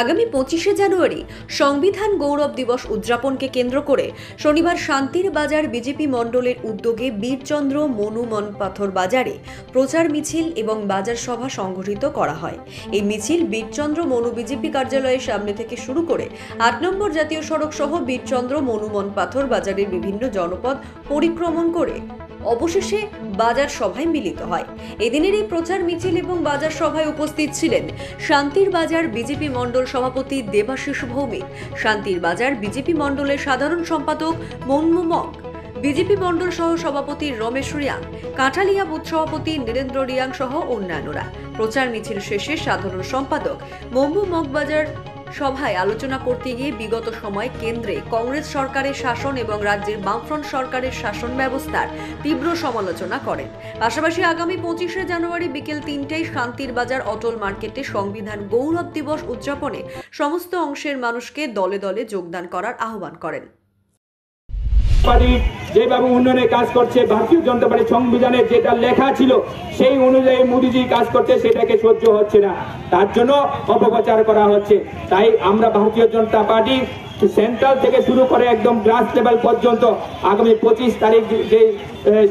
আগামী 25শে জানুয়ারি সংবিধান গৌরব দিবস উদযাপনকে কেন্দ্র করে শনিবার শান্তির বাজার বিজেপি মণ্ডলের উদ্যোগে বীরচন্দ্র মনু মনপাথর বাজারে প্রচার মিছিল এবং বাজার সভা সংগঠিত করা হয়। এই মিছিল বীরচন্দ্র মনু বিজেপি কার্যালয়ের সামনে থেকে শুরু করে ৮ নম্বর জাতীয় সড়ক সহ বীরচন্দ্র মনু মনপাথর বাজারের বিভিন্ন জনপদ পরিক্রমণ করে অবশেষে বাজার সভায় মিলিত হয়। এদিনের এই প্রচার মিছিল এবং বাজার সভায় উপস্থিত ছিলেন শান্তির বাজার বিজেপি মণ্ডল সভাপতি দেবাশিস ভৌমিক, শান্তির বাজার বিজেপি মণ্ডলের সাধারণ সম্পাদক মনমু মগ, বিজেপি মণ্ডল সহ সভাপতি রমেশ রিয়াং, কাঁঠালিয়া বুথ সভাপতি নীরেন্দ্র রিয়াং সহ অন্যান্যরা। প্রচার মিছিল শেষে সাধারণ সম্পাদক মনমু মগ বাজার সভায় আলোচনা করতে গিয়ে বিগত সময় কেন্দ্রে কংগ্রেস সরকারের শাসন এবং রাজ্যের বামফ্রন্ট সরকারের শাসন ব্যবস্থার তীব্র সমালোচনা করেন। পাশাপাশি আগামী 25শে জানুয়ারি বিকেল 3টায় শান্তির বাজার অটল মার্কেটে সংবিধান গৌরব দিবস উদযাপনে সমস্ত অংশের মানুষকে দলে দলে যোগদান করার আহ্বান করেন। যেভাবে উন্নয়নের কাজ করছে, ভারতীয় জনতা পার্টি সংবিধানে যেটা লেখা ছিল সেই অনুযায়ী মোদীজি কাজ করছে, সেটাকে সহ্য হচ্ছে না, তার জন্য অপপ্রচার করা হচ্ছে। তাই আমরা ভারতীয় জনতা পার্টি সেন্ট্রাল থেকে শুরু করে একদম গ্রাস লেভেল পর্যন্ত আগামী 25 তারিখ যে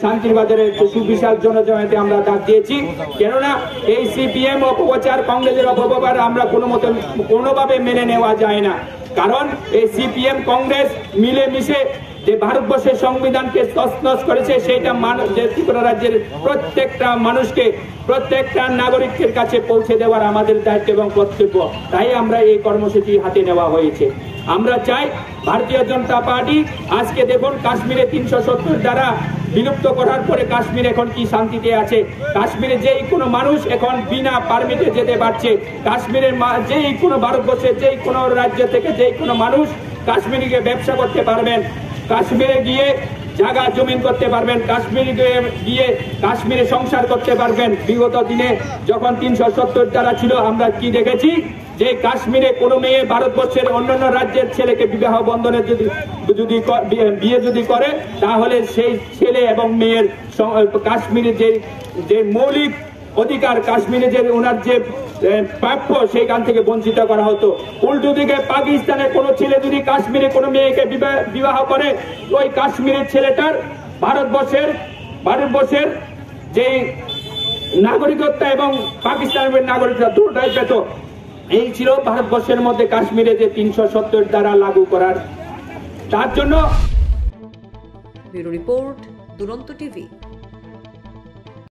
শান্তির বাজারে সুবিশাল জনজমায়েতে আমরা ডাক দিয়েছি। কেননা এই সিপিএম অপপ্রচার, কংগ্রেসের অপপ্রচার আমরা কোনোভাবে মেনে নেওয়া যায় না। কারণ এই সিপিএম কংগ্রেস মিলেমিশে যে ভারতবর্ষের সংবিধানকে তছনছ করেছে, সেটা ত্রিপুরা রাজ্যের প্রত্যেকটা মানুষকে, প্রত্যেকটা নাগরিকের কাছে পৌঁছে দেওয়ার আমাদের দায়িত্ব এবং কর্তব্য। তাই আমরা এই কর্মসূচি হাতে নেওয়া হয়েছে। আমরা চাই ভারতীয় জনতা পার্টি, আজকে দেখুন কাশ্মীরে 370 দ্বারা বিলুপ্ত করার পরে কাশ্মীর এখন কি শান্তিতে আছে। কাশ্মীরে যেই কোনো মানুষ এখন বিনা পারমিটে যেতে পারছে। কাশ্মীরের যেই কোনো ভারতবর্ষের যেই কোনো রাজ্য থেকে যেই কোনো মানুষ কাশ্মীরে গিয়ে ব্যবসা করতে পারবেন, কাশ্মীরে গিয়ে জায়গা জমিন করতে পারবেন, কাশ্মীরে গিয়ে কাশ্মীরে সংসার করতে পারবেন। বিগত দিনে যখন 370 দ্বারা ছিল, আমরা কি দেখেছি যে কাশ্মীরে কোনো মেয়ে ভারতবর্ষের অন্যান্য রাজ্যের ছেলেকে বিবাহ বন্ধনে বিয়ে যদি করে, তাহলে সেই ছেলে এবং মেয়ের কাশ্মীরে যে মৌলিক অধিকার, কাশ্মীরে যে ওনার যে প্রাপ্য, সেইখান থেকে বঞ্চিত করা হতো। উল্টো দিকে পাকিস্তানের কোনো ছেলে যদি কাশ্মীরে কোনো মেয়েকে বিবাহ করে, ওই কাশ্মীরের ছেলেটার ভারতবর্ষের যে নাগরিকত্ব এবং পাকিস্তানের নাগরিকত্ব দুটাই পেত। এই ছিল ভারতবর্ষের মধ্যে কাশ্মীরে যে 370 দ্বারা লাগু করার। তার জন্য ব্যুরো রিপোর্ট, দুরন্ত টিভি।